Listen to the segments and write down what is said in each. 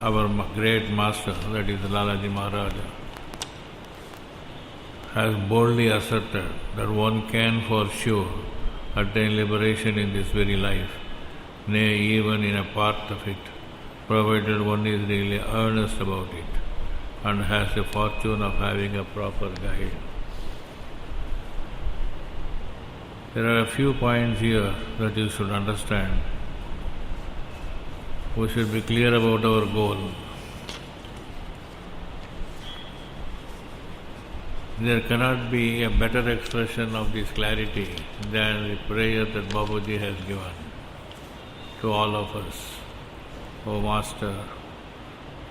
Our great master, that is Lalaji Maharaj, has boldly asserted that one can for sure attain liberation in this very life, nay, even in a part of it, provided one is really earnest about it and has the fortune of having a proper guide. There are a few points here that you should understand. We should be clear about our goal. There cannot be a better expression of this clarity than the prayer that Babuji has given to all of us. O Master,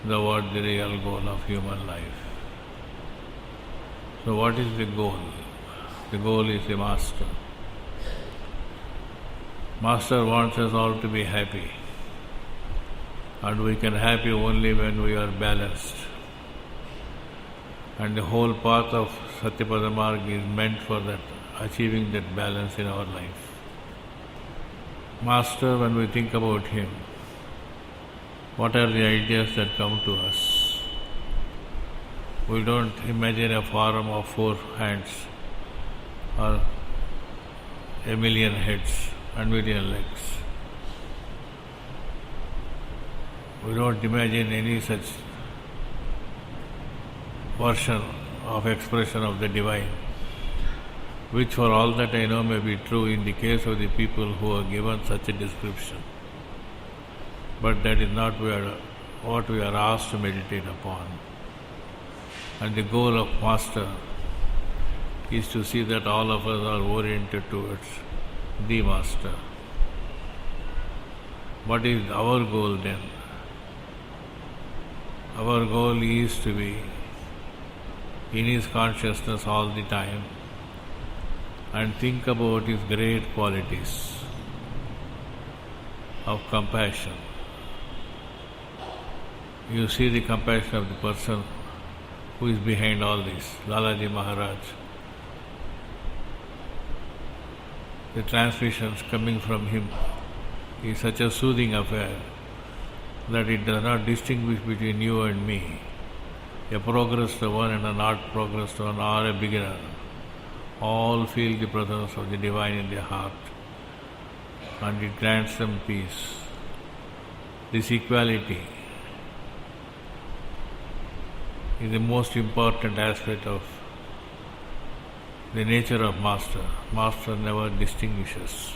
thou art the real goal of human life. So what is the goal? The goal is the Master. Master wants us all to be happy. And we can happy only when we are balanced. And the whole path of Satyapada Marg is meant for that, achieving that balance in our life. Master, when we think about him, what are the ideas that come to us? We don't imagine a form of 4 hands or a million heads and million legs. We don't imagine any such version of expression of the divine, which for all that I know may be true in the case of the people who are given such a description. But that is not what we are asked to meditate upon. And the goal of Master is to see that all of us are oriented towards the Master. What is our goal then? Our goal is to be in his consciousness all the time and think about his great qualities of compassion. You see the compassion of the person who is behind all this, Lalaji Maharaj. The transmissions coming from him is such a soothing affair that it does not distinguish between you and me, a progressed one and a not progressed one, or a beginner. All feel the presence of the divine in their heart, and it grants them peace. This equality is the most important aspect of the nature of Master. Master never distinguishes.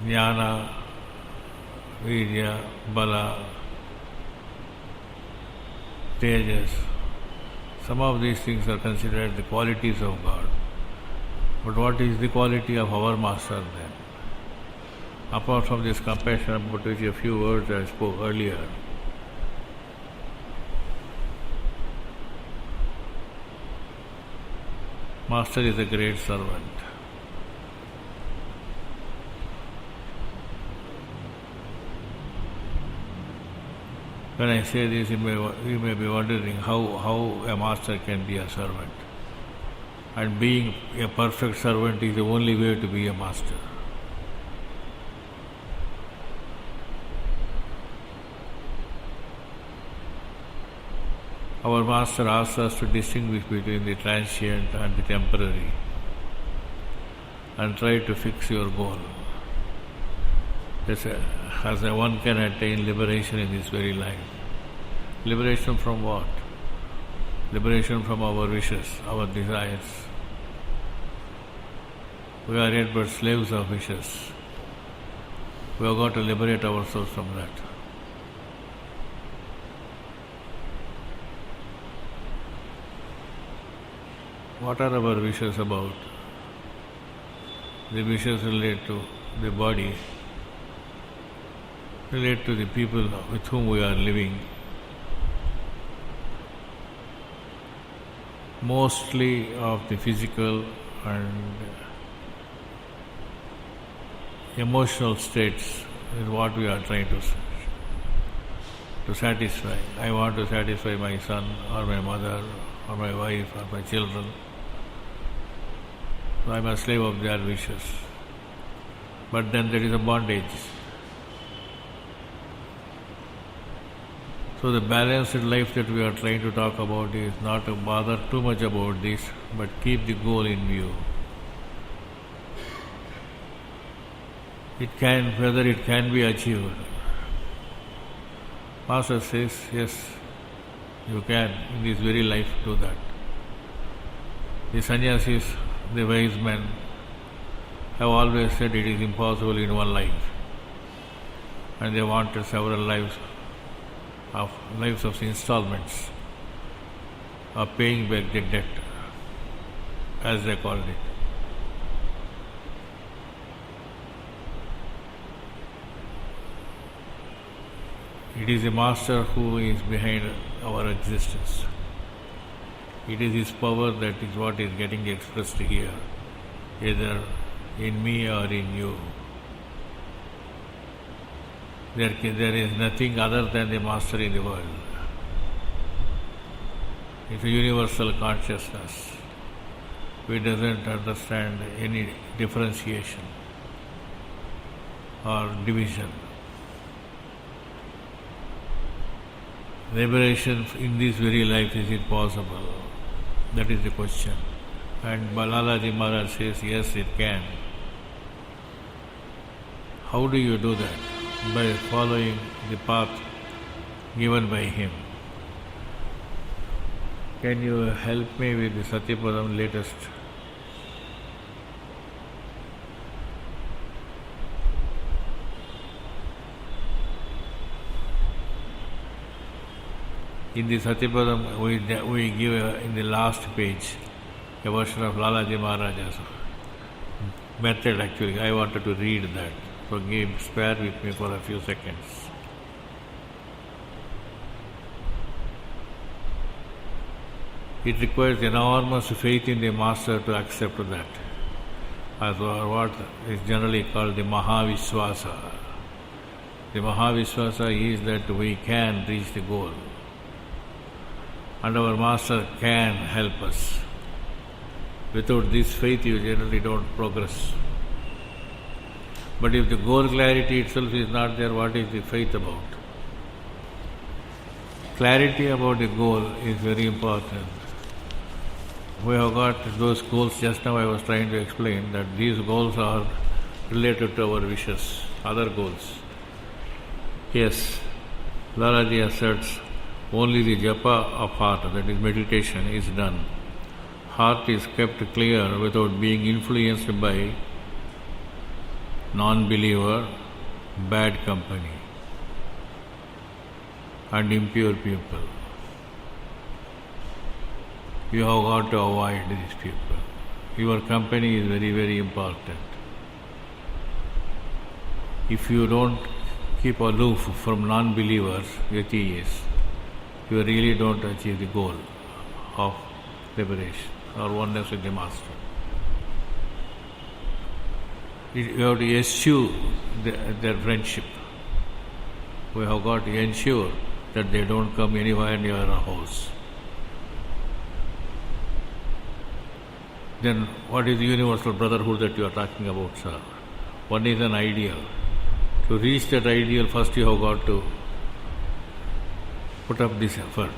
Jnana, Virya, Bala, Tejas, some of these things are considered the qualities of God. But what is the quality of our Master then? Apart from this compassion about which a few words I spoke earlier, Master is a great servant. When I say this, you may be wondering how a master can be a servant. And being a perfect servant is the only way to be a master. Our Master asks us to distinguish between the transient and the temporary and try to fix your goal. As one can attain liberation in this very life. Liberation from what? Liberation from our wishes, our desires. We are yet but slaves of wishes. We have got to liberate ourselves from that. What are our wishes about? The wishes relate to the body, relate to the people with whom we are living. Mostly of the physical and emotional states is what we are trying to satisfy. I want to satisfy my son or my mother or my wife or my children. So I am a slave of their wishes. But then there is a bondage. So the balanced life that we are trying to talk about is not to bother too much about this, but keep the goal in view. Whether it can be achieved. Master says, yes, you can in this very life do that. The sannyasis, the wise men, have always said it is impossible in one life. And they wanted several lives of installments, of paying back the debt, as they called it. It is the Master who is behind our existence. It is His power that is what is getting expressed here, either in me or in you. There is nothing other than the Master in the world. It's a universal consciousness which doesn't understand any differentiation or division. Liberation in this very life, is it possible? That is the question. And Lalaji Maharaj says, yes, it can. How do you do that? By following the path given by him. Can you help me with the Satyapadam latest? In the Satyapadam, we give in the last page a version of Lalaji Maharaj's method. Actually, I wanted to read that. So spare with me for a few seconds. It requires enormous faith in the Master to accept that, as what is generally called the Mahavishwasa. The Mahavishwasa is that we can reach the goal, and our Master can help us. Without this faith, you generally don't progress. But if the goal clarity itself is not there, what is the faith about? Clarity about the goal is very important. We have got those goals. Just now I was trying to explain that these goals are related to our wishes, other goals. Yes, Lalaji asserts only the japa of heart, that is meditation, is done. Heart is kept clear without being influenced by non-believer, bad company, and impure people. You have got to avoid these people. Your company is very, very important. If you don't keep aloof from non-believers, atheists, you really don't achieve the goal of liberation or oneness with the Master. You have to eschew their friendship. We have got to ensure that they don't come anywhere near our house. Then what is the universal brotherhood that you are talking about, sir? One is an ideal. To reach that ideal, first you have got to put up this effort.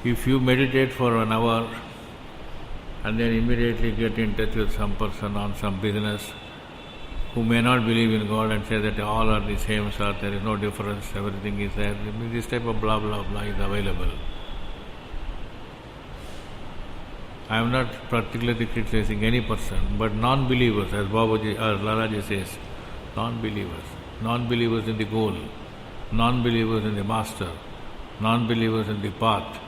If you meditate for an hour and then immediately get in touch with some person on some business who may not believe in God and say that all are the same, sir, there is no difference, everything is there, this type of blah blah blah is available. I am not particularly criticizing any person, but non-believers, as Babuji or Lalaji says, non-believers in the goal, non-believers in the Master, non-believers in the path,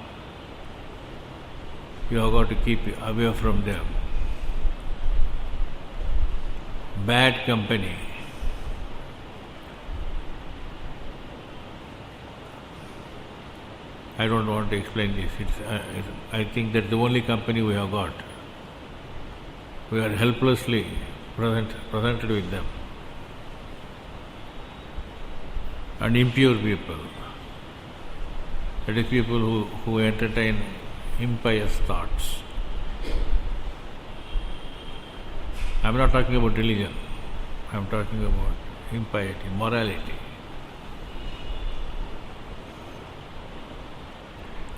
you have got to keep away from them. Bad company. I don't want to explain this. I think that's the only company we have got. We are helplessly presented with them. And impure people. That is people who entertain impious thoughts. I am not talking about religion. I am talking about impiety, morality.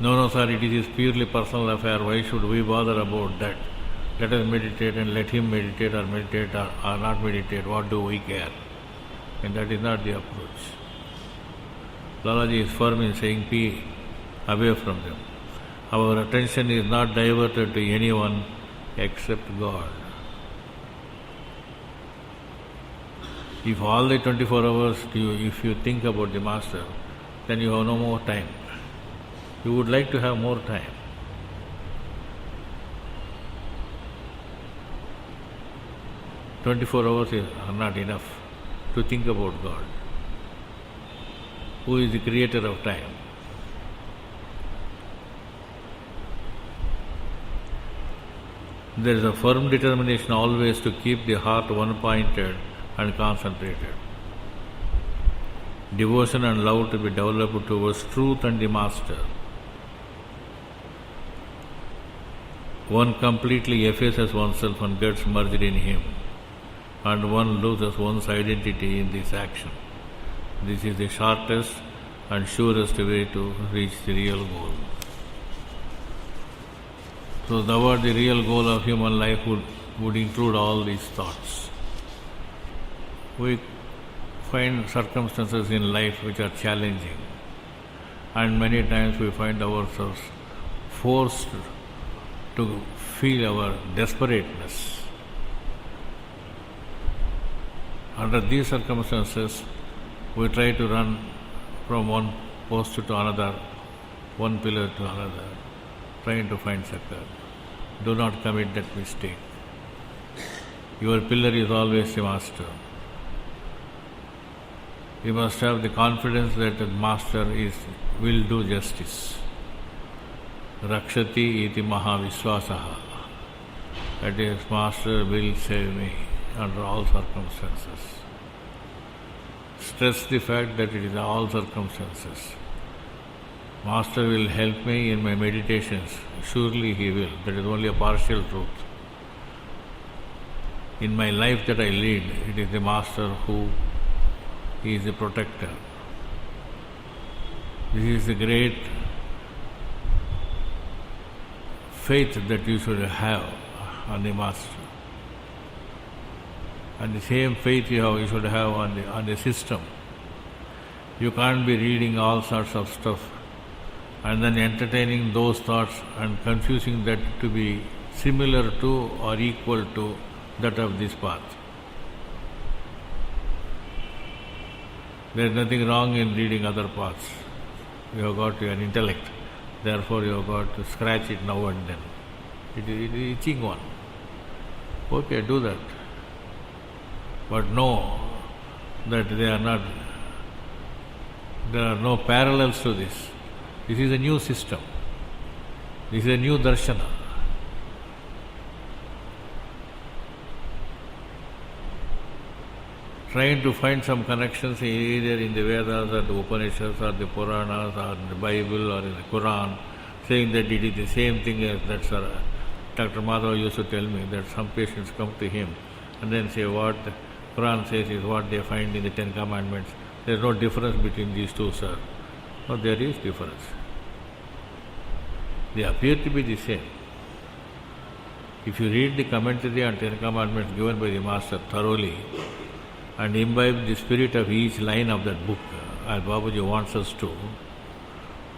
No, sir, it is his purely personal affair. Why should we bother about that? Let us meditate and let him meditate or meditate or not meditate. What do we care? And that is not the approach. Lalaji is firm in saying, be away from them. Our attention is not diverted to anyone except God. If all the 24 hours, if you think about the Master, then you have no more time. You would like to have more time. "24 hours are not enough to think about God, who is the creator of time. There is a firm determination always to keep the heart one-pointed and concentrated. Devotion and love to be developed towards truth and the Master. One completely effaces oneself and gets merged in him, and one loses one's identity in this action. This is the shortest and surest way to reach the real goal." So the real goal of human life would include all these thoughts. We find circumstances in life which are challenging, and many times we find ourselves forced to feel our desperateness. Under these circumstances, we try to run from one post to another, one pillar to another, trying to find succor. Do not commit that mistake. Your pillar is always the Master. You must have the confidence that the Master will do justice. Rakshati iti Mahavishwasa. That is, Master will save me under all circumstances. Stress the fact that it is all circumstances. Master will help me in my meditations. Surely he will. That is only a partial truth. In my life that I lead, it is the Master who is the protector. This is the great faith that you should have on the Master. And the same faith you should have on the system. You can't be reading all sorts of stuff and then entertaining those thoughts and confusing that to be similar to or equal to that of this path. There is nothing wrong in reading other paths. You have got your intellect, therefore you have got to scratch it now and then. It is itching one. Okay, do that. But know that there are no parallels to this. This is a new system. This is a new darshana. Trying to find some connections either in the Vedas or the Upanishads or the Puranas or the Bible or in the Quran, saying that it is the same thing as that. Dr. Madhav used to tell me that some patients come to him and then say what the Quran says is what they find in the 10 Commandments. There is no difference between these two, sir. No, there is difference. They appear to be the same. If you read the commentary on 10 Commandments given by the Master thoroughly and imbibe the spirit of each line of that book, as Babuji wants us to,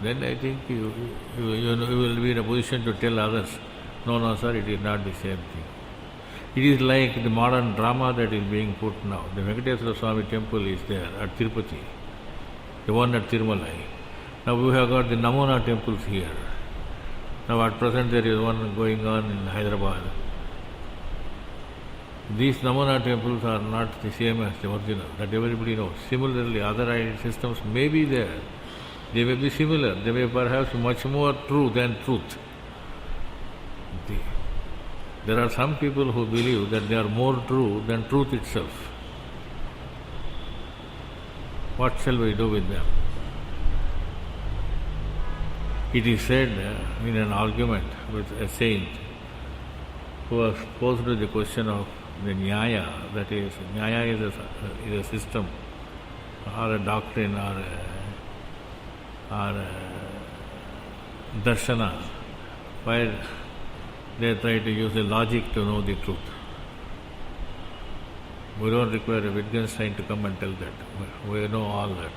then I think you will be in a position to tell others, no, sir, it is not the same thing. It is like the modern drama that is being put now. The Venkateswara Swami temple is there at Tirupati, the one at Tirumalai. Now we have got the Namuna temples here. Now at present there is one going on in Hyderabad. These Namuna temples are not the same as the original, that everybody knows. Similarly, other systems may be there. They may be similar. They may perhaps be much more true than truth. There are some people who believe that they are more true than truth itself. What shall we do with them? It is said in an argument with a saint who was posed with the question of the Nyaya, that is, Nyaya is a system or a doctrine or a darshana where they try to use the logic to know the truth. We don't require a Wittgenstein to come and tell that. We know all that.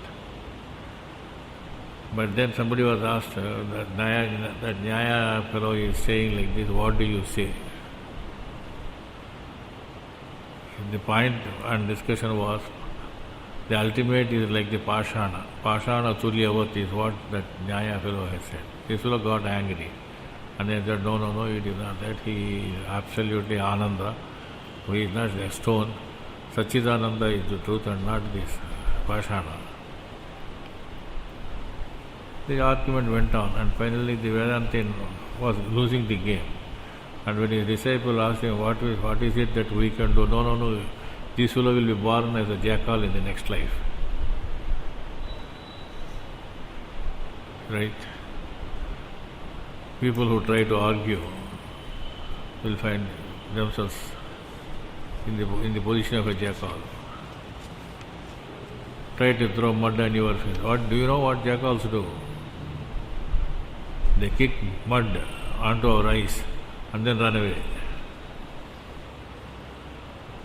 But then somebody was asked, that Nyaya fellow is saying like this, what do you say? The point and discussion was, the ultimate is like the Pashana. Pashana Tulyavat is what that Nyaya fellow has said. This fellow got angry. And they said, no, it is not that. He is absolutely Ananda. He is not a stone. Sachidananda is the truth and not this Pashana. The argument went on, and finally the Vedantin was losing the game. And when his disciple asked him, what is it that we can do? No, this fellow will be born as a jackal in the next life. Right? People who try to argue will find themselves in the position of a jackal. Try to throw mud on your face. Do you know what jackals do? They kick mud onto our eyes and then run away.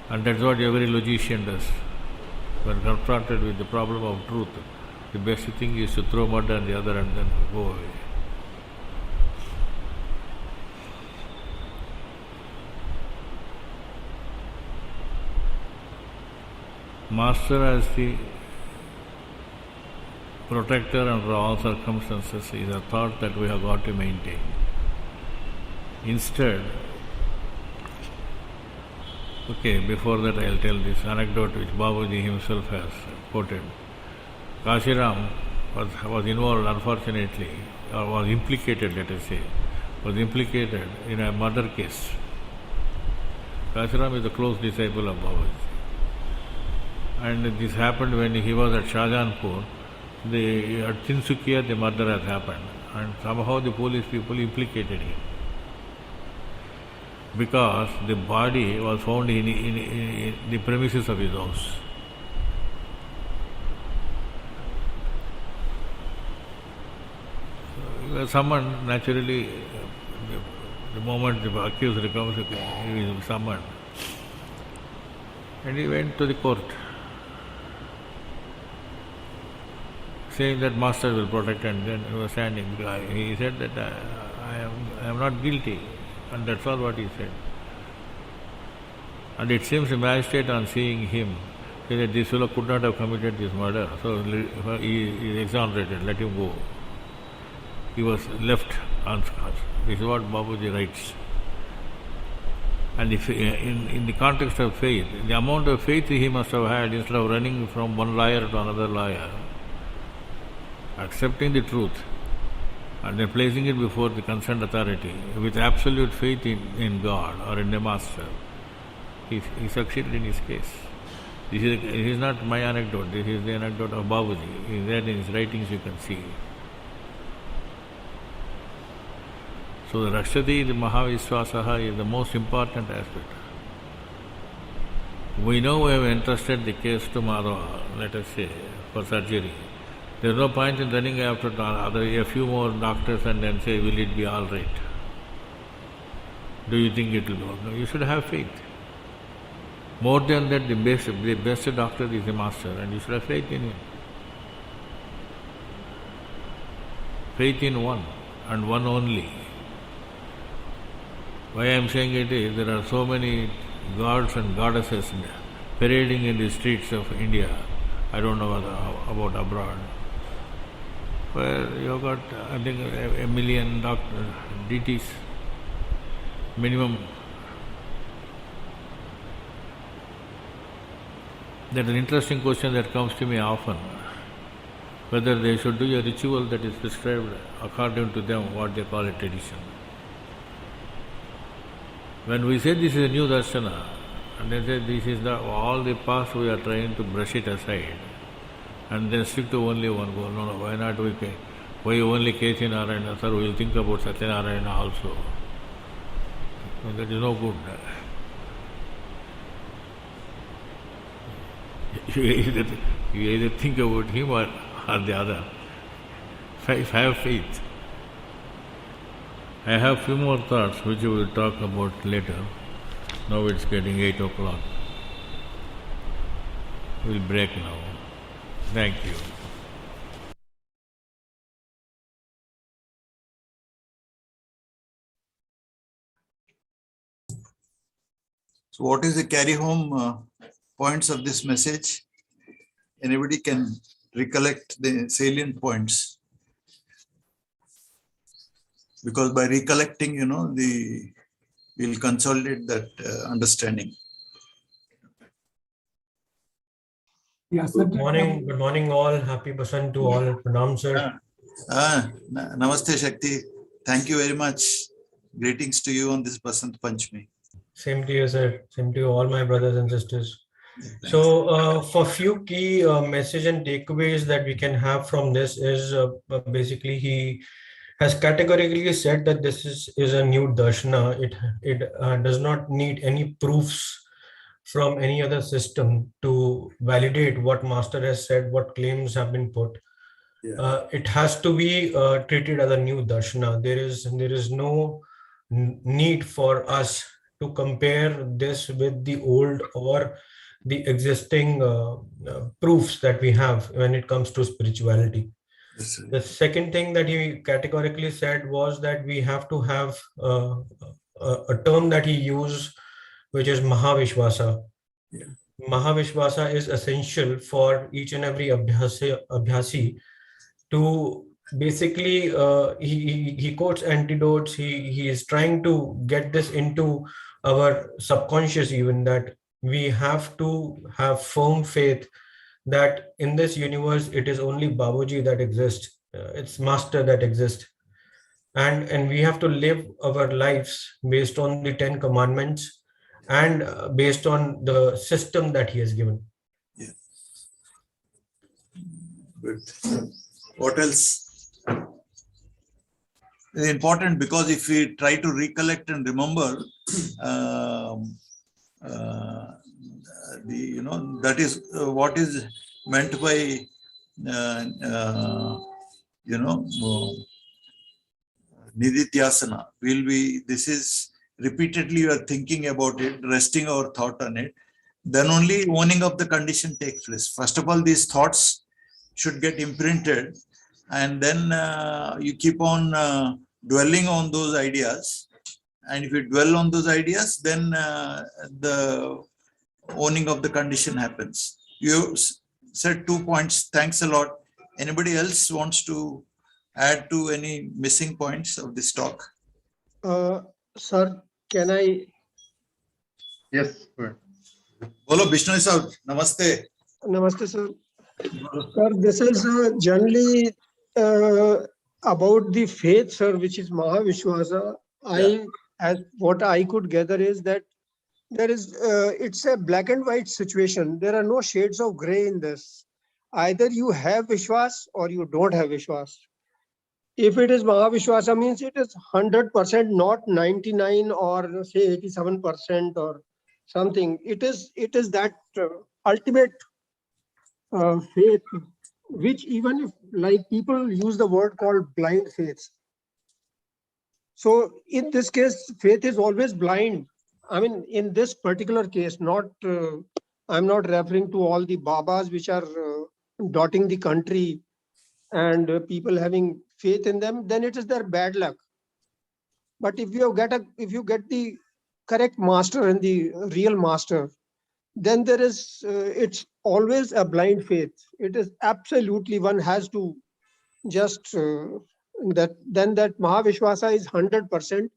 And that's what every logician does. When confronted with the problem of truth, the best thing is to throw mud on the other and then go away. Master as the protector under all circumstances is a thought that we have got to maintain. Instead, before that I'll tell this anecdote which Babuji himself has quoted. Kashiram was involved, unfortunately, or was implicated, let us say, in a murder case. Kashiram is a close disciple of Babuji. And this happened when he was at Shahjahanpur. At Tinsukia the murder has happened, and somehow the police people implicated him, because the body was found in the premises of his house. He was summoned, naturally, the moment the accused comes, he is summoned. And he went to the court, saying that master will protect, and then he was standing. He said that I am not guilty, and that's all what he said. And it seems the magistrate, on seeing him, said that this fellow could not have committed this murder, so he is exonerated, let him go. He was left unscathed. This is what Babuji writes. And if, in the context of faith, the amount of faith he must have had, instead of running from one lawyer to another lawyer, accepting the truth and then placing it before the concerned authority with absolute faith in God or in the master, he succeeded in his case. This is not my anecdote, this is the anecdote of Babuji. In his writings you can see. So the Rakshati, the Mahavishwasa is the most important aspect. We know we have entrusted the case tomorrow, let us say, for surgery. There is no point in running after a few more doctors and then say, will it be all right? Do you think it will work? No, you should have faith. More than that, the best doctor is the master, and you should have faith in him. Faith in one, and one only. Why I am saying it is, there are so many gods and goddesses parading in the streets of India. I don't know about abroad, where you have got, I think, a million deities, minimum. That's an interesting question that comes to me often, whether they should do a ritual that is prescribed according to them, what they call a tradition. When we say this is a new darshana, and they say this is all the past, we are trying to brush it aside and then stick to only one goal. No, why not why only Kechi Narayana, sir, we will think about Satyanarayana also. That is no good. You either think about him or the other. Have faith. I have few more thoughts which we will talk about later. Now it's getting 8 o'clock. We'll break now. Thank you. So what is the carry home points of this message? Anybody can recollect the salient points. Because by recollecting, we'll consolidate that understanding. Yes, good morning all. Happy Basant to all. Pranam, sir. Namaste Shakti. Thank you very much. Greetings to you on this Basant Panchami. Same to you, sir. Same to you, all my brothers and sisters. Thanks. So, for few key message and takeaways that we can have from this is basically he has categorically said that this is a new darshana. It does not need any proofs from any other system to validate what master has said, what claims have been put. Yeah. It has to be treated as a new darshana. There is no need for us to compare this with the old or the existing proofs that we have when it comes to spirituality. Yes, The second thing that he categorically said was that we have to have a term that he used, which is Mahavishwasa. Yeah. Mahavishwasa is essential for each and every abhyasi to basically, he quotes antidotes. He is trying to get this into our subconscious, even that we have to have firm faith that in this universe, it is only Babuji that exists. It's master that exists. And we have to live our lives based on the 10 commandments and based on the system that he has given. Yeah. Good. What else? It's important because if we try to recollect and remember, that is what is meant by Nidhityasana. This is repeatedly you are thinking about it, resting our thought on it, then only owning of the condition takes place. First of all, these thoughts should get imprinted, and then you keep on dwelling on those ideas. And if you dwell on those ideas, then the owning of the condition happens. You said 2 points. Thanks a lot. Anybody else wants to add to any missing points of this talk? Sir, can I? Yes, good. Bolo Bishnoy sir, namaste. Namaste, sir. Sir, this is generally about the faith, sir, which is Mahavishwasa. As what I could gather is that there is, it's a black and white situation. There are no shades of gray in this. Either you have Vishwas or you don't have Vishwas. If it is Mahavishwasa, means it is 100%, not 99 or say 87% or something. It is that ultimate faith, which even if like people use the word called blind faith. So in this case, faith is always blind. I mean, in this particular case, I'm not referring to all the Babas which are dotting the country and people having faith in them, then it is their bad luck. But if you get the correct master and the real master, then there is it's always a blind faith. It is absolutely, one has to just that Mahavishwasa is 100%,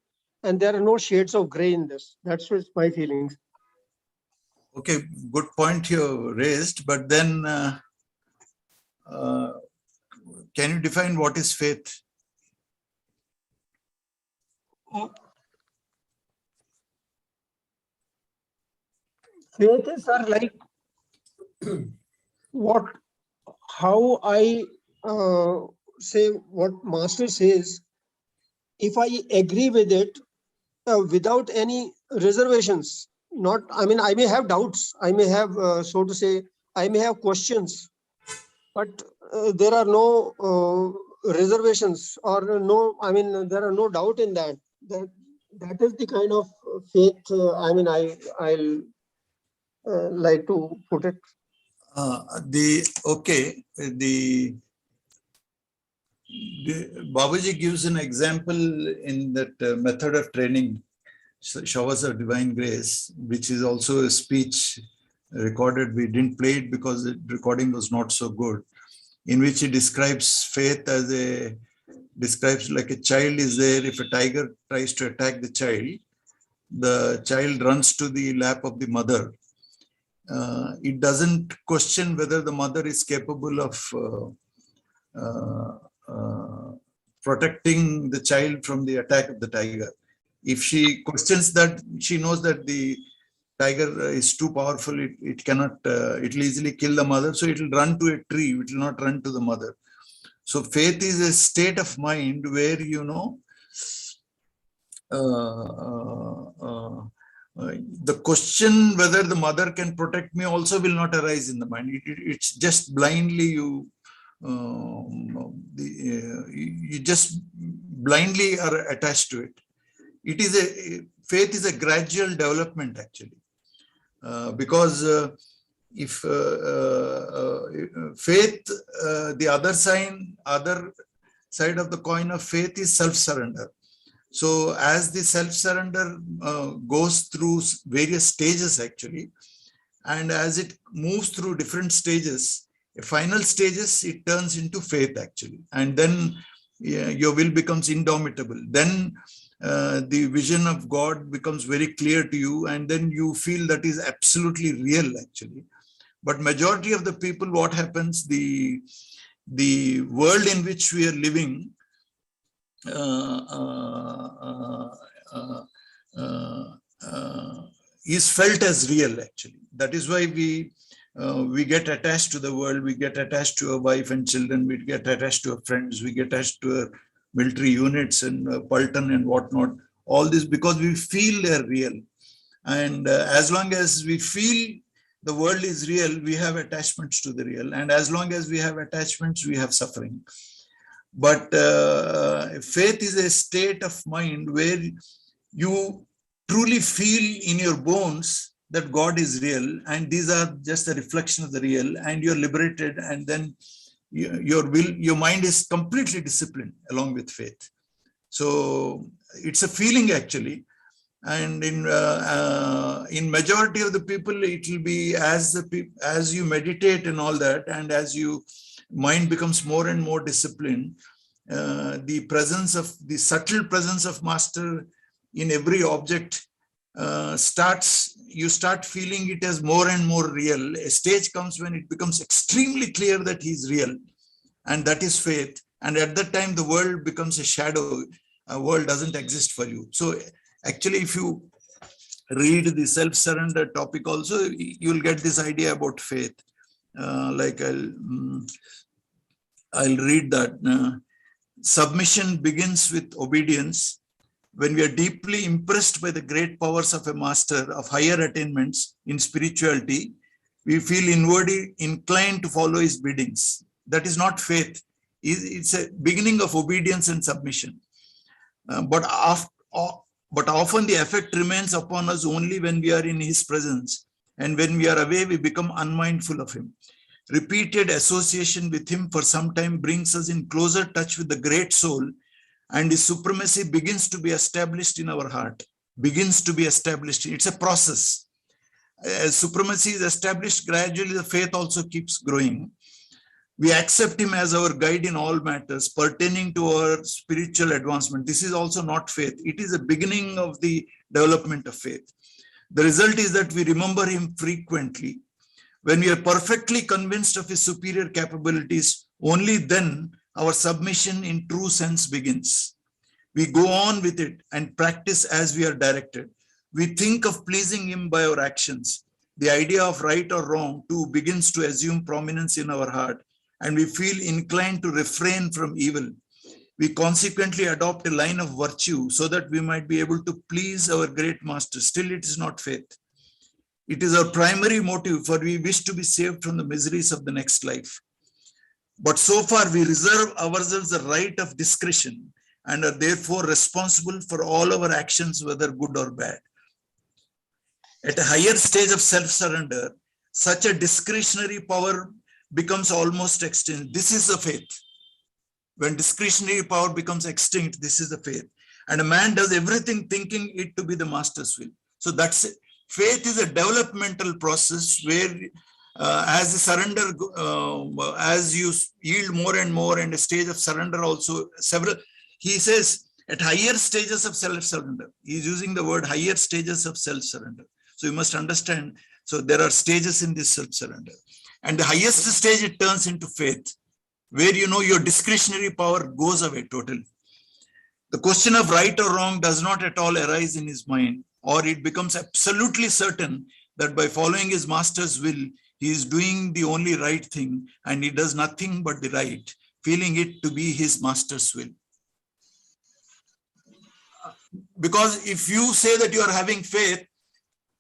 and there are no shades of gray in this. That's what my feelings. Okay, good point you raised, but then can you define what is faith? Faith is, sir, like how I say what master says, if I agree with it without any reservations, I may have doubts, I may have, so to say, I may have questions, but there are no reservations or no, I mean, there are no doubt in that. That is the kind of faith, I'll like to put it. Babuji gives an example in that method of training, showers of divine grace, which is also a speech recorded. We didn't play it because the recording was not so good, in which he describes faith as describes like a child is there. If a tiger tries to attack the child runs to the lap of the mother. It doesn't question whether the mother is capable of protecting the child from the attack of the tiger. If she questions that, she knows that the tiger is too powerful, it cannot, it will easily kill the mother, so it will run to a tree, it will not run to the mother. So faith is a state of mind where, the question whether the mother can protect me also will not arise in the mind. It's just blindly you just blindly are attached to it. Faith is a gradual development actually, because if faith, the other side of the coin of faith is self-surrender. So as the self-surrender goes through various stages actually, and as it moves through different stages, final stages, it turns into faith actually. And then your will becomes indomitable. Then the vision of God becomes very clear to you, and then you feel that is absolutely real actually. But majority of the people, what happens, the world in which we are living is felt as real actually. That is why we get attached to the world, we get attached to our wife and children, we get attached to our friends, we get attached to our military units and Pulton and whatnot. All this because we feel they're real. And as long as we feel the world is real, we have attachments to the real. And as long as we have attachments, we have suffering. But faith is a state of mind where you truly feel in your bones that God is real, and these are just a reflection of the real, and you're liberated, and then your mind is completely disciplined along with faith. So it's a feeling actually, and in majority of the people, it will be as you meditate and all that, and as you mind becomes more and more disciplined, the subtle presence of Master in every object you start feeling it as more and more real. A stage comes when it becomes extremely clear that he's real, and that is faith. And at that time, the world becomes a shadow. A world doesn't exist for you. So actually, if you read the self-surrender topic also, you'll get this idea about faith. Like I'll read that. Submission begins with obedience. When we are deeply impressed by the great powers of a master of higher attainments in spirituality, we feel inwardly inclined to follow his biddings. That is not faith. It's a beginning of obedience and submission. But often the effect remains upon us only when we are in his presence. And when we are away, we become unmindful of him. Repeated association with him for some time brings us in closer touch with the great soul, and his supremacy begins to be established in our heart. Begins to be established. It's a process. As supremacy is established, gradually the faith also keeps growing. We accept him as our guide in all matters pertaining to our spiritual advancement. This is also not faith. It is a beginning of the development of faith. The result is that we remember him frequently. When we are perfectly convinced of his superior capabilities, only then our submission in true sense begins. We go on with it and practice as we are directed. We think of pleasing him by our actions. The idea of right or wrong too begins to assume prominence in our heart, and we feel inclined to refrain from evil. We consequently adopt a line of virtue so that we might be able to please our great master. Still, it is not faith. It is our primary motive, for we wish to be saved from the miseries of the next life. But so far we reserve ourselves the right of discretion and are therefore responsible for all our actions, whether good or bad. At a higher stage of self-surrender, such a discretionary power becomes almost extinct. This is the faith. When discretionary power becomes extinct, this is the faith. And a man does everything thinking it to be the master's will. So that's it. Faith is a developmental process where as the surrender, as you yield more and more, and a stage of surrender also, he says at higher stages of self-surrender, he's using the word higher stages of self-surrender. So you must understand, so there are stages in this self-surrender. And the highest stage, it turns into faith, where your discretionary power goes away totally. The question of right or wrong does not at all arise in his mind, or it becomes absolutely certain that by following his master's will, he is doing the only right thing, and he does nothing but the right, feeling it to be his master's will. Because if you say that you are having faith,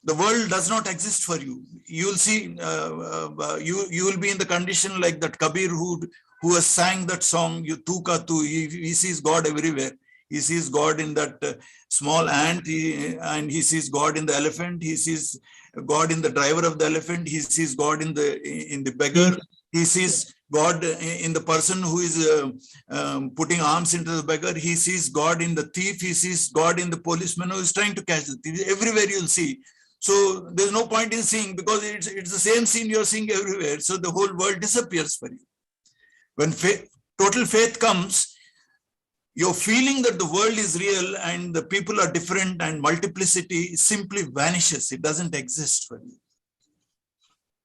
the world does not exist for you. You will see, you will be in the condition like that Kabir who has sang that song, Tu Ka Tu. He sees God everywhere. He sees God in that small ant, and he sees God in the elephant. He sees God in the driver of the elephant. He sees God in the beggar. He sees God in the person who is putting arms into the beggar. He sees God in the thief. He sees God in the policeman who is trying to catch the thief. Everywhere you'll see. So there's no point in seeing, because it's the same scene you're seeing everywhere. So the whole world disappears for you. When total faith comes, your feeling that the world is real and the people are different and multiplicity simply vanishes. It doesn't exist for you.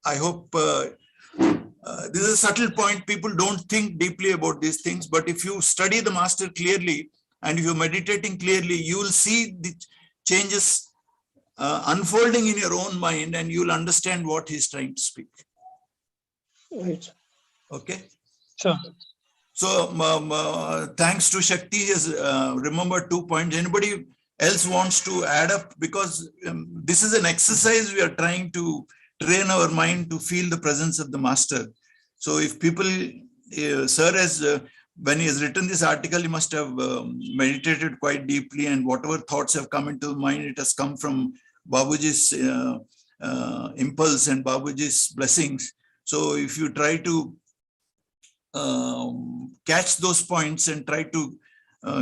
I hope this is a subtle point. People don't think deeply about these things, but if you study the master clearly and if you're meditating clearly, you will see the changes unfolding in your own mind, and you'll understand what he's trying to speak. Right. Okay. Sure. So thanks to Shakti, he has remembered 2 points. Anybody else wants to add up? Because this is an exercise we are trying to train our mind to feel the presence of the master. So if people, sir has, when he has written this article, he must have meditated quite deeply, and whatever thoughts have come into the mind, it has come from Babuji's impulse and Babuji's blessings. So if you try to catch those points and try to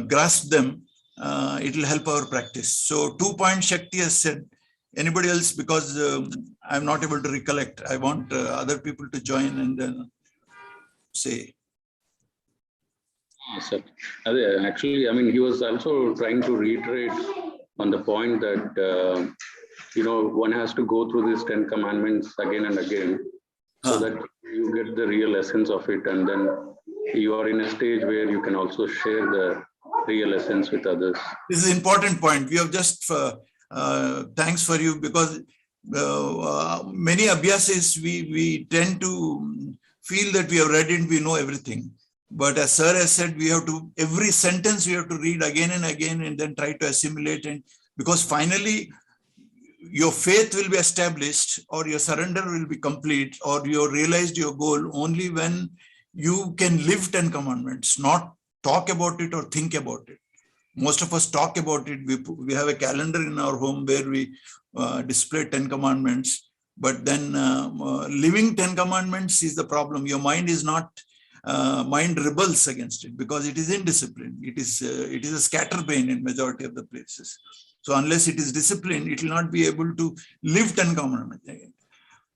grasp them, it will help our practice. So 2 points Shakti has said. Anybody else? Because I'm not able to recollect. I want other people to join and then say. Yes, sir. Actually, I mean, he was also trying to reiterate on the point that, one has to go through these 10 commandments again and again, so that you get the real essence of it. And then you are in a stage where you can also share the real essence with others. This is an important point. We have just, thanks for you, because many abhyasis, we tend to feel that we have read it, we know everything. But as sir has said, we have to, every sentence we have to read again and again, and then try to assimilate. And because finally your faith will be established, or your surrender will be complete, or you have realized your goal only when you can live 10 commandments, not talk about it or think about it. Most of us talk about it. We have a calendar in our home where we display 10 commandments, but then living 10 commandments is the problem. Your mind is not, mind rebels against it because it is indisciplined. It is a scatterbrain in majority of the places. So unless it is disciplined, it will not be able to live 10 commandments.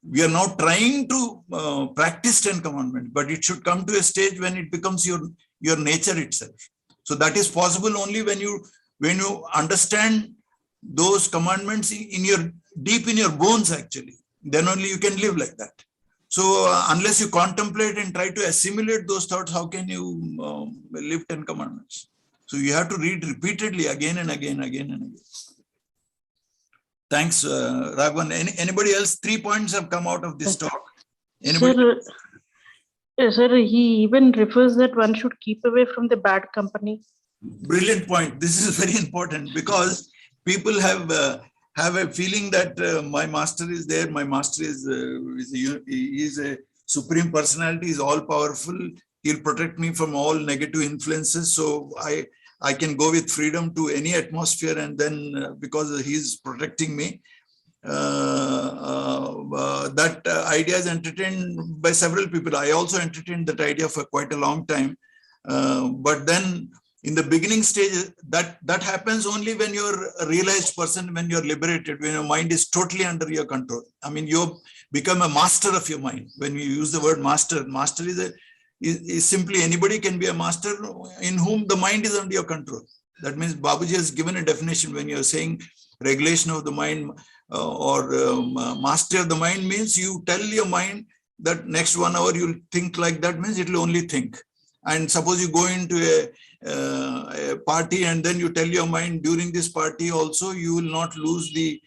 We are now trying to practice 10 commandments, but it should come to a stage when it becomes your nature itself. So that is possible only when you understand those commandments deep in your bones, actually. Then only you can live like that. So unless you contemplate and try to assimilate those thoughts, how can you live 10 commandments? So you have to read repeatedly again and again, again and again. Thanks, Raghavan. Anybody else? 3 points have come out of this talk. Anybody? Sir, he even refers that one should keep away from the bad company. Brilliant point. This is very important because people have have a feeling that my master is there, my master is a supreme personality, is all powerful, he'll protect me from all negative influences, so I can go with freedom to any atmosphere, and then because he's protecting me, that idea is entertained by several people. I also entertained that idea for quite a long time, but then in the beginning stage, that happens only when you're a realized person, when you're liberated, when your mind is totally under your control. I mean, you become a master of your mind. When you use the word master, master is simply anybody can be a master in whom the mind is under your control. That means Babuji has given a definition. When you're saying regulation of the mind or mastery of the mind, means you tell your mind that next 1 hour you'll think like that, means it will only think. And suppose you go into a party and then you tell your mind during this party also you will not lose the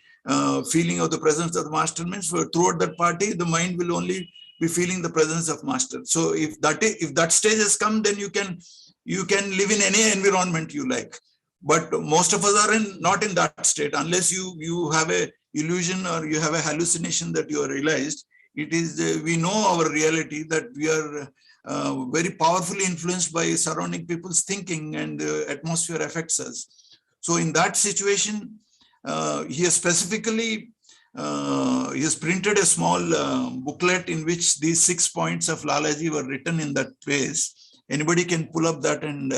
feeling of the presence of the master, means throughout that party the mind will only be feeling the presence of master. So if that stage has come, then you can live in any environment you like. But most of us are not in that state unless you have a illusion or you have a hallucination that you are realized. It is we know our reality, that we are very powerfully influenced by surrounding people's thinking, and the atmosphere affects us. So in that situation, he has specifically he has printed a small booklet in which these 6 points of Lalaji were written in that place. Anybody can pull up that and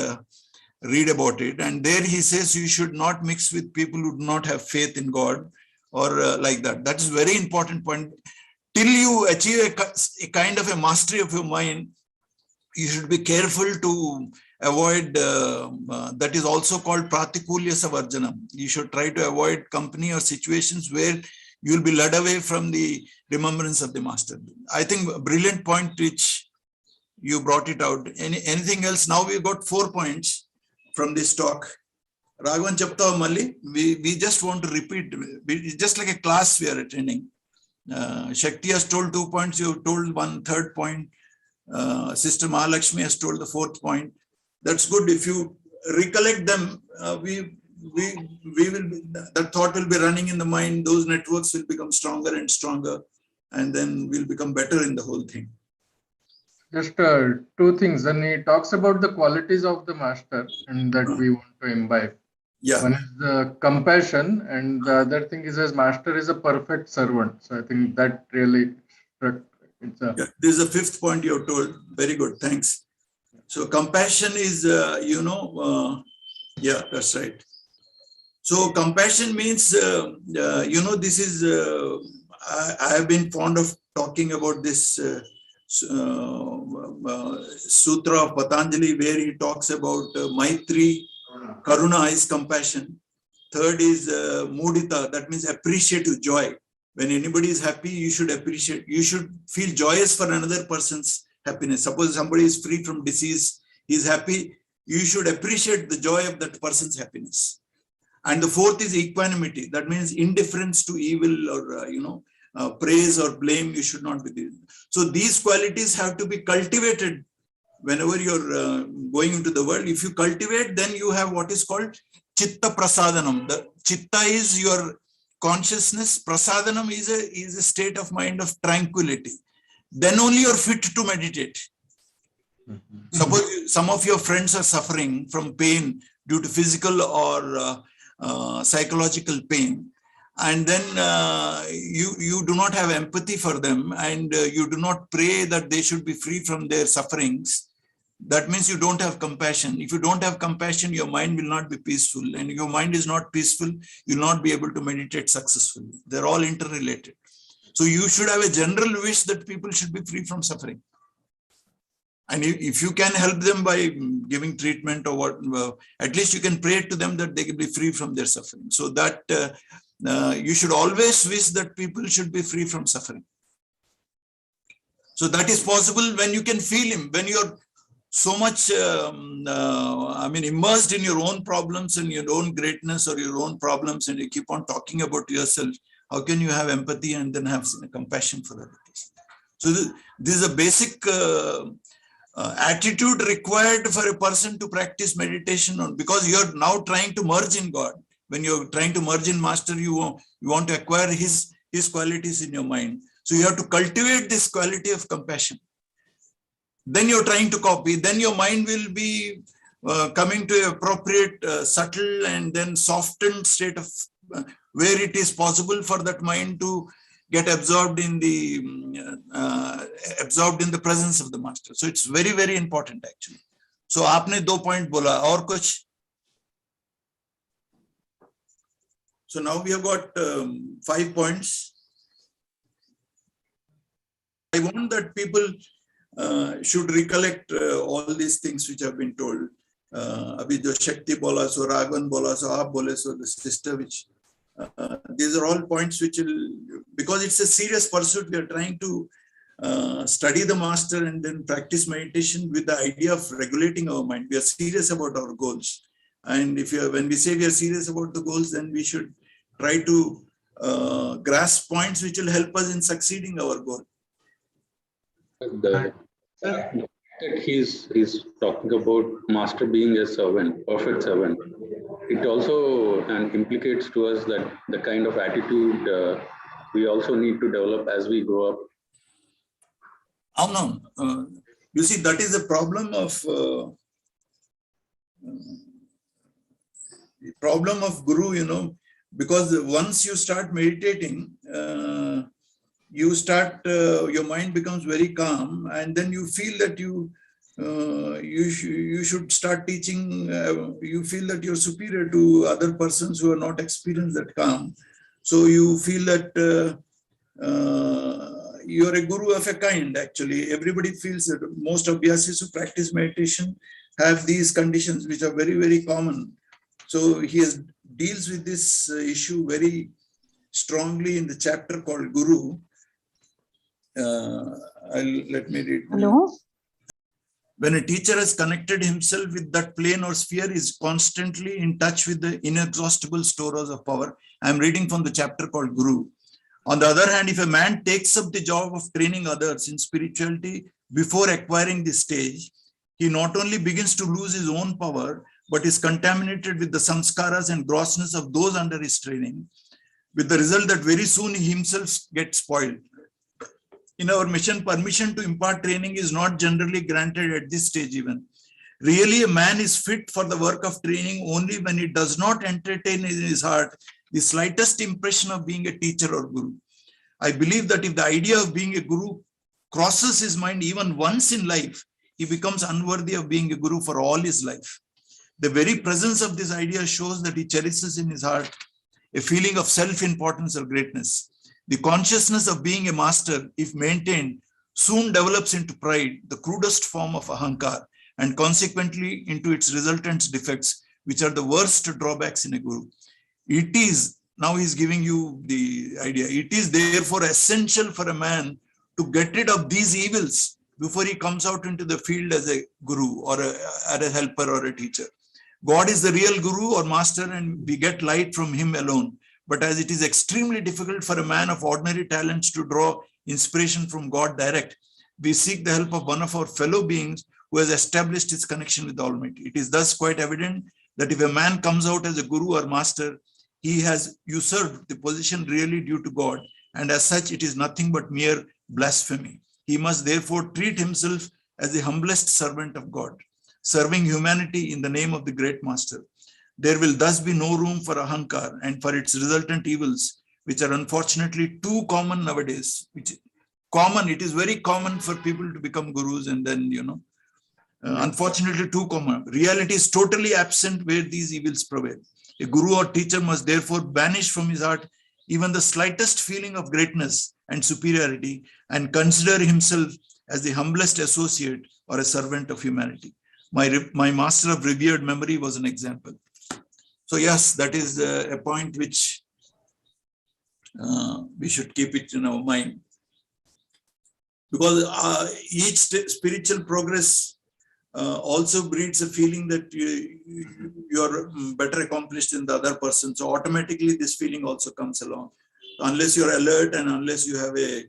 read about it. And there he says you should not mix with people who do not have faith in God or like that. That is a very important point. Till you achieve a kind of a mastery of your mind, you should be careful to avoid, that is also called Pratikulya Savarjanam. You should try to avoid company or situations where you will be led away from the remembrance of the master. I think a brilliant point which you brought it out. Anything else? Now we've got 4 points from this talk. Raghavan Chapta Malli, we just want to repeat, it's just like a class we are attending. Shakti has told 2 points, you have told 1/3 point. Sister Mahalakshmi has told the 4th point. That's good. If you recollect them, we will, that thought will be running in the mind. Those networks will become stronger and stronger, and then we'll become better in the whole thing. Just 2 things. Then he talks about the qualities of the master and that we want to imbibe. Yeah. One is the compassion, and the other thing is his master is a perfect servant. So I think that really struck. Yeah, this is the 5th point you have told. Very good. Thanks. So compassion is, yeah, that's right. So compassion means, this is, I have been fond of talking about this sutra of Patanjali, where he talks about Maitri, Karuna is compassion. 3rd is Mudita, that means appreciative joy. When anybody is happy, you should appreciate, you should feel joyous for another person's happiness. Suppose somebody is free from disease, he is happy, you should appreciate the joy of that person's happiness. And the 4th is equanimity. That means indifference to evil or, praise or blame, you should not be there. So these qualities have to be cultivated whenever you're going into the world. If you cultivate, then you have what is called Chitta Prasadanam. The Chitta is your consciousness. Prasadanam is a state of mind of tranquility. Then only you're fit to meditate. Suppose some of your friends are suffering from pain due to physical or psychological pain, and then you do not have empathy for them, and you do not pray that they should be free from their sufferings. That means you don't have compassion. If you don't have compassion, your mind will not be peaceful, and if your mind is not peaceful, you'll not be able to meditate successfully. They're all interrelated. So you should have a general wish that people should be free from suffering. And if you can help them by giving treatment or what, at least you can pray to them that they can be free from their suffering. So that you should always wish that people should be free from suffering. So that is possible when you can feel him, when you're so much, immersed in your own problems and your own greatness or your own problems, and you keep on talking about yourself. How can you have empathy and then have compassion for others? So this is a basic attitude required for a person to practice meditation on, because you're now trying to merge in God. When you're trying to merge in master, you want to acquire his qualities in your mind. So you have to cultivate this quality of compassion. Then you're trying to copy. Then your mind will be coming to an appropriate, subtle and then softened state of where it is possible for that mind to get absorbed in the presence of the master. So it's very, very important actually. So आपने 2 point बोला और कुछ? So now we have got 5 points. I want that people should recollect all these things which have been told. Abhi jo Shakti bola, so Raghavan bola, so aap bole, so the sister, which these are all points which will, because it's a serious pursuit, we are trying to study the master and then practice meditation with the idea of regulating our mind. We are serious about our goals. And when we say we are serious about the goals, then we should try to grasp points which will help us in succeeding our goal. That he's talking about master being a servant, perfect servant. It also implicates to us that the kind of attitude we also need to develop as we grow up. No. You see, that is the problem of guru, because once you start meditating, your mind becomes very calm, and then you feel that you should start teaching. You feel that you're superior to other persons who are not experienced that calm. So you feel that you're a guru of a kind. Actually, everybody feels that. Most abhyasis who practice meditation have these conditions, which are very, very common. So he deals with this issue very strongly in the chapter called Guru. Let me read. Hello? When a teacher has connected himself with that plane or sphere, is constantly in touch with the inexhaustible stores of power. I'm reading from the chapter called Guru. On the other hand, if a man takes up the job of training others in spirituality before acquiring this stage, he not only begins to lose his own power, but is contaminated with the samskaras and grossness of those under his training, with the result that very soon he himself gets spoiled. In our mission, permission to impart training is not generally granted at this stage even. Really, a man is fit for the work of training only when he does not entertain in his heart the slightest impression of being a teacher or guru. I believe that if the idea of being a guru crosses his mind even once in life, he becomes unworthy of being a guru for all his life. The very presence of this idea shows that he cherishes in his heart a feeling of self-importance or greatness. The consciousness of being a master, if maintained, soon develops into pride, the crudest form of ahankar, and consequently into its resultant defects, which are the worst drawbacks in a guru. It is, now he's giving you the idea, it is therefore essential for a man to get rid of these evils before he comes out into the field as a guru or a helper or a teacher. God is the real guru or master, and we get light from him alone. But as it is extremely difficult for a man of ordinary talents to draw inspiration from God direct, we seek the help of one of our fellow beings who has established his connection with the Almighty. It is thus quite evident that if a man comes out as a guru or master, he has usurped the position really due to God, and as such it is nothing but mere blasphemy. He must therefore treat himself as the humblest servant of God, serving humanity in the name of the great master. There will thus be no room for ahankar and for its resultant evils, which are unfortunately too common nowadays. It is very common for people to become gurus, and then, unfortunately too common. Reality is totally absent where these evils prevail. A guru or teacher must therefore banish from his heart even the slightest feeling of greatness and superiority, and consider himself as the humblest associate or a servant of humanity. My master of revered memory was an example. So yes, that is a point which we should keep it in our mind, because each spiritual progress also breeds a feeling that you are better accomplished than the other person. So automatically this feeling also comes along. Unless you're alert and unless you have a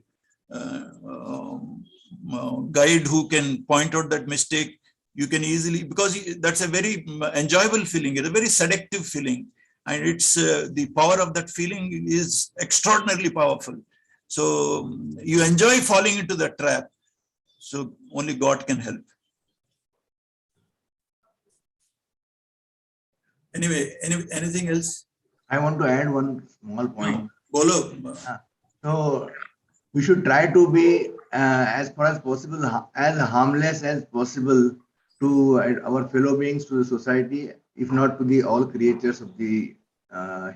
guide who can point out that mistake, you can easily, because that's a very enjoyable feeling, it's a very seductive feeling. and it's the power of that feeling is extraordinarily powerful. So you enjoy falling into the trap. So only God can help. Anyway, anything else? I want to add one small point. Bolo. So we should try to be as far as possible, as harmless as possible to our fellow beings, to the society, if not to the all creatures of the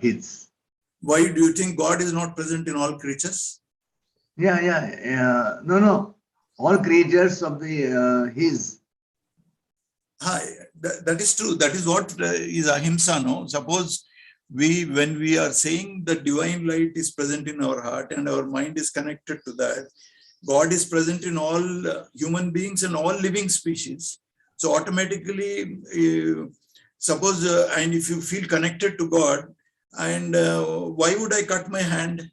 His. Why do you think God is not present in all creatures? No. All creatures of the His. That is true. That is what is ahimsa, no? Suppose when we are saying the divine light is present in our heart and our mind is connected to that, God is present in all human beings and all living species. So automatically, suppose, and if you feel connected to God, and why would I cut my hand?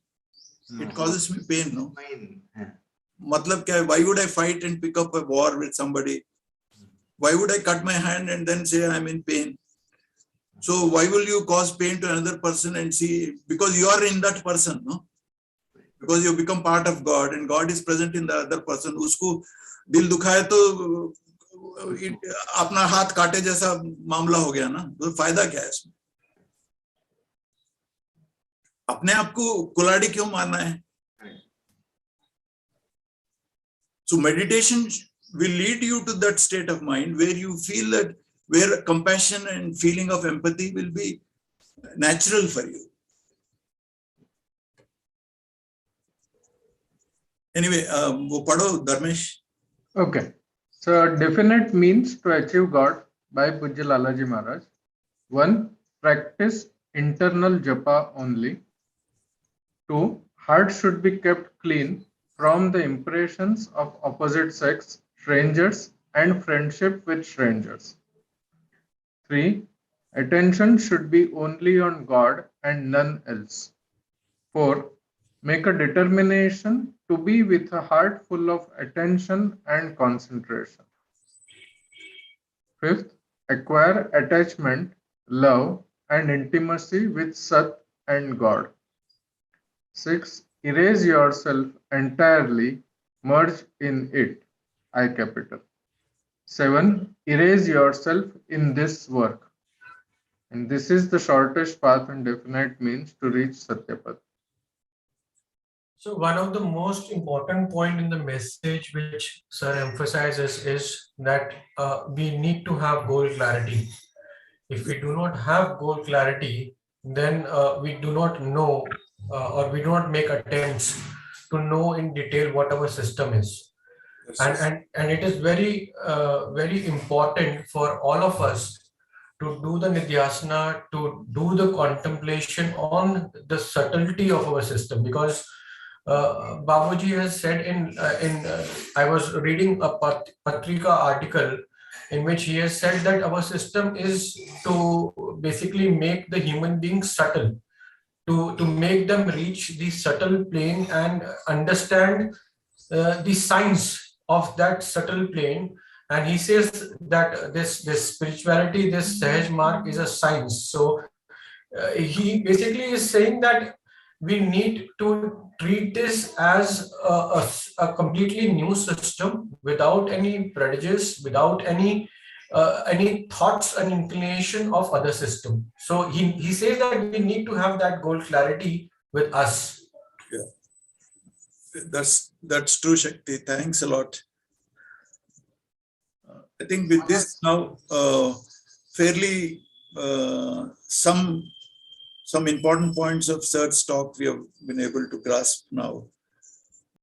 It causes me pain, no? Matlab kya hai? Why would I fight and pick up a war with somebody? Why would I cut my hand and then say I'm in pain? So why will you cause pain to another person and see, because you are in that person, no? Because you become part of God and God is present in the other person. Usko dil dukha hai to apna haath kaate jaisa मामला हो गया ना, तो फायदा क्या है इसमें? अपने आप को कुलाड़ी क्यों मारना है? So meditation will lead you to that state of mind where you feel that, where compassion and feeling of empathy will be natural for you. Anyway, wo padho, Dharmesh. Okay. So definite means to achieve God by Pujya Lalaji Maharaj. 1. Practice internal japa only. 2. Heart should be kept clean from the impressions of opposite sex, strangers, and friendship with strangers. 3. Attention should be only on God and none else. 4. Make a determination to be with a heart full of attention and concentration. 5th, acquire attachment, love, and intimacy with Sat and God. 6. Erase yourself entirely, merge in it, I capital. 7. Erase yourself in this work. And this is the shortest path and definite means to reach Satyapad. So one of the most important point in the message which Sir emphasizes is that we need to have goal clarity. If we do not have goal clarity, then we do not know or we do not make attempts to know in detail what our system is. And it is very important for all of us to do the nidhyasana, to do the contemplation on the subtlety of our system, because Babuji has said I was reading a Patrika article in which he has said that our system is to basically make the human beings subtle, to make them reach the subtle plane and understand the science of that subtle plane. And he says that this spirituality, this Sahaj Marg is a science. So he basically is saying that we need to treat this as a completely new system without any prejudice, without any thoughts and inclination of other system. So he says that we need to have that goal clarity with us. Yeah, that's true, Shakti. Thanks a lot. I think with this now, fairly some important points of Sir's talk we have been able to grasp now.